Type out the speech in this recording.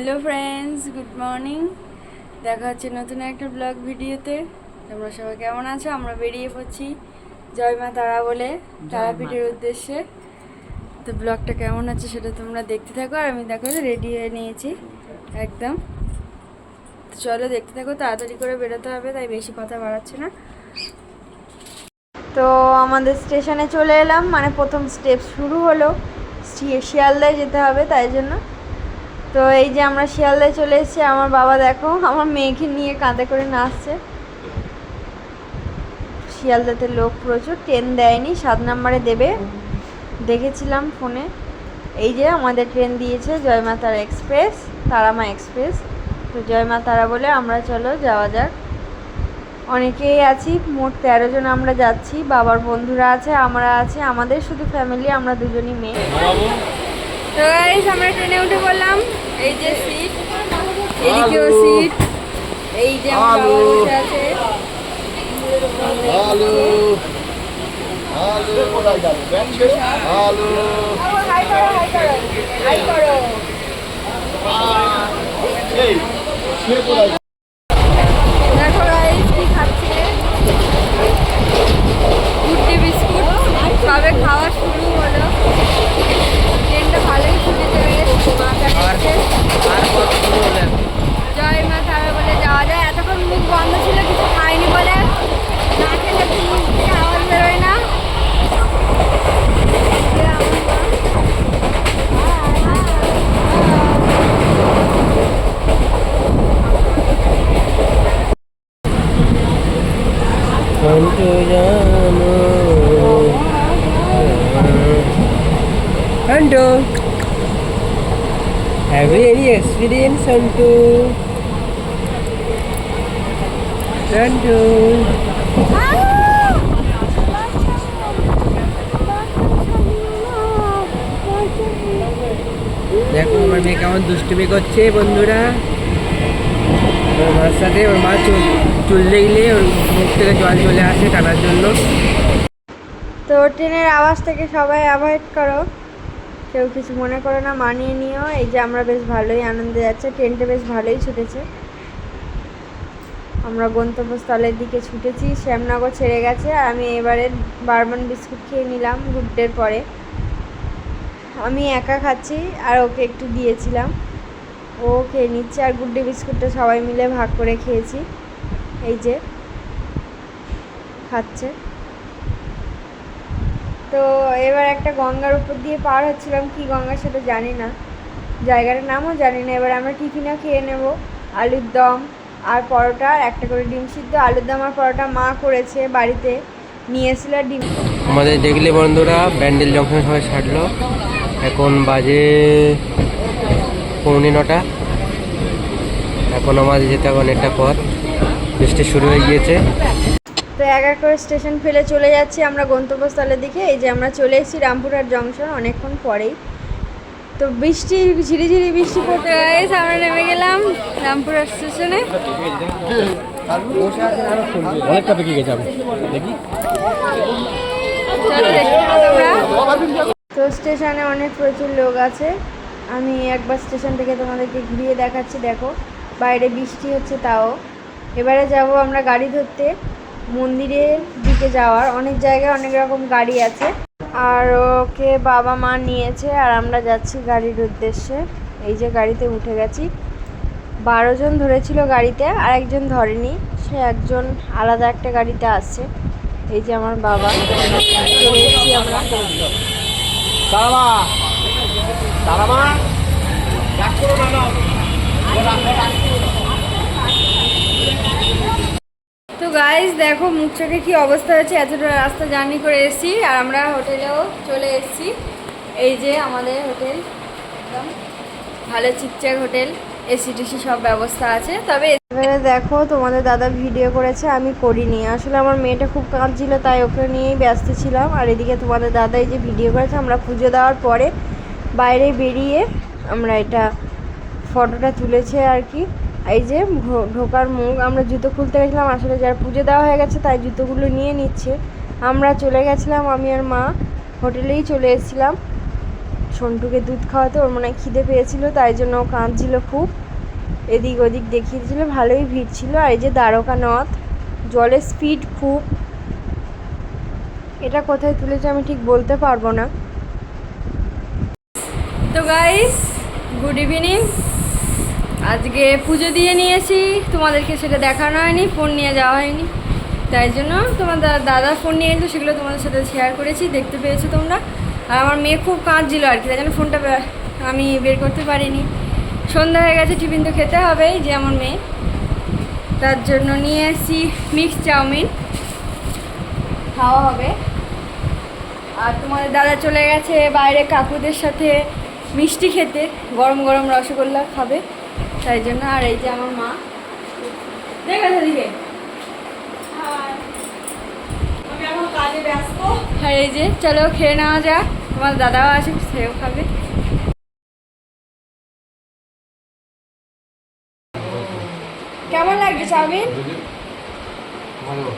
Hello friends, good morning. দেখা হচ্ছে নতুন একটা ব্লগ ভিডিওতে। তোমরা সবাই কেমন আছো? আমরা বেরিয়ে পড়ছি জয় মা তারা বলে তারাপীঠের উদ্দেশ্যে। তো ব্লগটা কেমন আছে সেটা তোমরা দেখতে থাকো। আর আমি দেখো রেডি হয়ে নিয়েছি একদম। তো চলো দেখতে থাকো, তাড়াতাড়ি করে বেরোতে হবে, তাই বেশি কথা বাড়াচ্ছি না। তো আমাদের স্টেশনে চলে এলাম, মানে প্রথম স্টেপ শুরু হলো। শিয়ালদায় যেতে হবে, তাই জন্য। তো এই যে আমরা শিয়ালদায় চলে এসেছি। আমার বাবা দেখো আমার মেয়েকে নিয়ে কাঁধে করে নাচছে। শিয়ালদাতে লোক প্রচুর, ট্রেন দেয়নি, 7 নম্বরে দেবে দেখেছিলাম ফোনে। এই যে আমাদের ট্রেন দিয়েছে জয় মা তারা এক্সপ্রেস, তারামা এক্সপ্রেস। তো জয় মা তারা বলে আমরা চলো যাওয়া যাক। অনেকেই আছি, মোট 13 জন আমরা যাচ্ছি। বাবার বন্ধুরা আছে, আমরা আছি, আমাদের শুধু ফ্যামিলি, আমরা দুজনই মেয়ে। তো গাইস আমরা ট্রেনে উঠে পড়লাম। এই যে সিট, এদিকেও সিট। এই যে আমার বাবা বসে আছে। হ্যালো হ্যালো হ্যালো, হাই করো হাই করো হাই করো। দেখো গাইস কি খাচ্ছে, গুড্ডে বিস্কুট। সবে খাওয়া শুরু হলো। ট্রেনটা ভালোই ছুটে চলে গেছে। জয় মা তারা বলে যাওয়া যায়। এতক্ষণ মুখ বন্ধ ছিল, কিছু খাইনি বলে না খেলে মুখ থেকে আওয়াজ বেরোয় না। Anto, have you any experience, Anto? Anto. দেখো আমার মেয়ে কেমন দুষ্টুমি করছে বন্ধুরা। ওর মার সাথে, ওর মা চুল দেখলে ওর মুখ থেকে জল চলে আসে টানার জন্য। তো ট্রেনের আওয়াজ থেকে সবাই অ্যাভয়েড করো, কেউ কিছু মনে করো না, মানিয়ে নিও। এই যে আমরা বেশ ভালোই আনন্দে যাচ্ছে, ট্রেনটা বেশ ভালোই ছুটেছে। আমরা গন্তব্যস্থলের দিকে ছুটেছি, শ্যামনগর ছেড়ে গেছে। আর আমি এবারে বারমান বিস্কুট খেয়ে নিলাম গুড্ডের পরে। আমি একা খাচ্ছি আর ওকে একটু দিয়েছিলাম, ও খেয়ে নিচ্ছে। আর গুড্ডে বিস্কুটটা সবাই মিলে ভাগ করে খেয়েছি। এই যে খাচ্ছে। তো এবার একটা গঙ্গার উপর দিয়ে পার হচ্ছিলাম, কি গঙ্গা সেটা জানি না, জায়গাটার নামও জানি না। এবার আমরা টিফিনও খেয়ে নেব, আলুর দম আর পরোটা, একটা করে ডিম সিদ্ধ। আলুর দম আর পরোটা মা করেছে, বাড়িতে নিয়ে এসেছিল ডিম। আমাদের দেখলে বন্ধুরা ব্যান্ডেল জংশন সবাই ছাড়লো। এখন বাজে 8:45। এখন আমাদের যেতে হবে অনেকটা পথ, বৃষ্টি শুরু হয়ে গিয়েছে। তো এক এক করে স্টেশন ফেলে চলে যাচ্ছি আমরা গন্তব্যস্থলের দিকে। এই যে আমরা চলে এসেছি রামপুরহাট জংশন অনেকক্ষণ পরেই। তো বৃষ্টি ঝিরিঝিরি বৃষ্টি পড়তে গেছে, আমরা নেমে গেলাম রামপুরহাট স্টেশনে। অনেকটা পেকে গেছে দেখি। তো স্টেশনে অনেক প্রচুর লোক আছে। আমি একবার স্টেশন থেকে তোমাদেরকে ঘুরিয়ে দেখাচ্ছি। দেখো বাইরে বৃষ্টি হচ্ছে, তাও। এবারে যাব আমরা গাড়ি ধরতে মন্দিরের দিকে যাওয়ার। অনেক জায়গায় অনেক রকম গাড়ি আছে, আর ওকে বাবা মা নিয়েছে আর আমরা যাচ্ছি গাড়ির উদ্দেশ্যে। এই যে গাড়িতে উঠে গেছি। 12 জন ধরেছিল গাড়িতে, আর একজন ধরেনি, সে একজন আলাদা একটা গাড়িতে আসছে। এই যে আমার বাবা, চলে এসেছি আমরা। তো গাইস দেখো মুখ চোখে কি অবস্থা হচ্ছে, এতটা রাস্তা জার্নি করে এসেছি। আর আমরা হোটেলেও চলে এসেছি। এই যে আমাদের হোটেল, একদম ভালো চিকচাক হোটেল, এসি টেসি সব ব্যবস্থা আছে। তবে এবারে দেখো তোমাদের দাদা ভিডিও করেছে, আমি করিনি। আসলে আমার মেয়েটা খুব কাঁদছিল, তাই ওকে নিয়েই ব্যস্ত ছিলাম। আর এদিকে তোমাদের দাদা এই যে ভিডিও করেছে, আমরা পুজো দেওয়ার পরে বাইরে বেরিয়ে আমরা এটা ফটোটা তুলেছে আর কি। এই যে ঢোকার মুখ, আমরা জুতো খুলতে গেছিলাম, আসলে যার পুজো দেওয়া হয়ে গেছে তাই জুতোগুলো নিয়ে নিচ্ছে। আমরা চলে গেছিলাম, আমি আর মা হোটেলেই চলে এসেছিলাম। সন্টুকে দুধ খাওয়াতে ওর মনে হয় খিদে পেয়েছিল, তাই জন্য ও কাঁদছিল খুব, এদিক ওদিক দেখিয়েছিল, ভালোই ভিড় ছিল। আর এই যে দ্বারকা নথ, জলের স্পিড খুব। এটা কোথায় তুলেছে আমি ঠিক বলতে পারবো না। তো গাইস, গুড ইভিনিং। আজকে পুজো দিয়ে নিয়েছি, তোমাদেরকে সেটা দেখানো হয়নি, ফোন নিয়ে যাওয়া হয়নি, তাই জন্য তোমার দাদা ফোন নিয়ে এলো, সেগুলো তোমাদের সাথে শেয়ার করেছি, দেখতে পেয়েছো তোমরা। আর আমার মেয়ে খুব কাঁদছিল আর কি, তাই জন্য ফোনটা আমি বের করতে পারিনি। সন্ধ্যা হয়ে গেছে, টিফিন তো খেতে হবেই, যে আমার মেয়ে, তার জন্য নিয়ে এসেছি মিক্স চাউমিন, খাওয়া হবে। আর তোমাদের দাদা চলে গেছে বাইরে কাকুদের সাথে মিষ্টি খেতে, গরম গরম রসগোল্লা খাবে, তাই জন্য। আর এই যে আমার মা, দেখেছো দিকে, আমি এখন কাজে ব্যস্ত। আর এই যে চলো খেয়ে নেওয়া যাক, তোমার দাদাও আছে, সেও খাবে। কেমন লাগছে চাউমিন? ভালো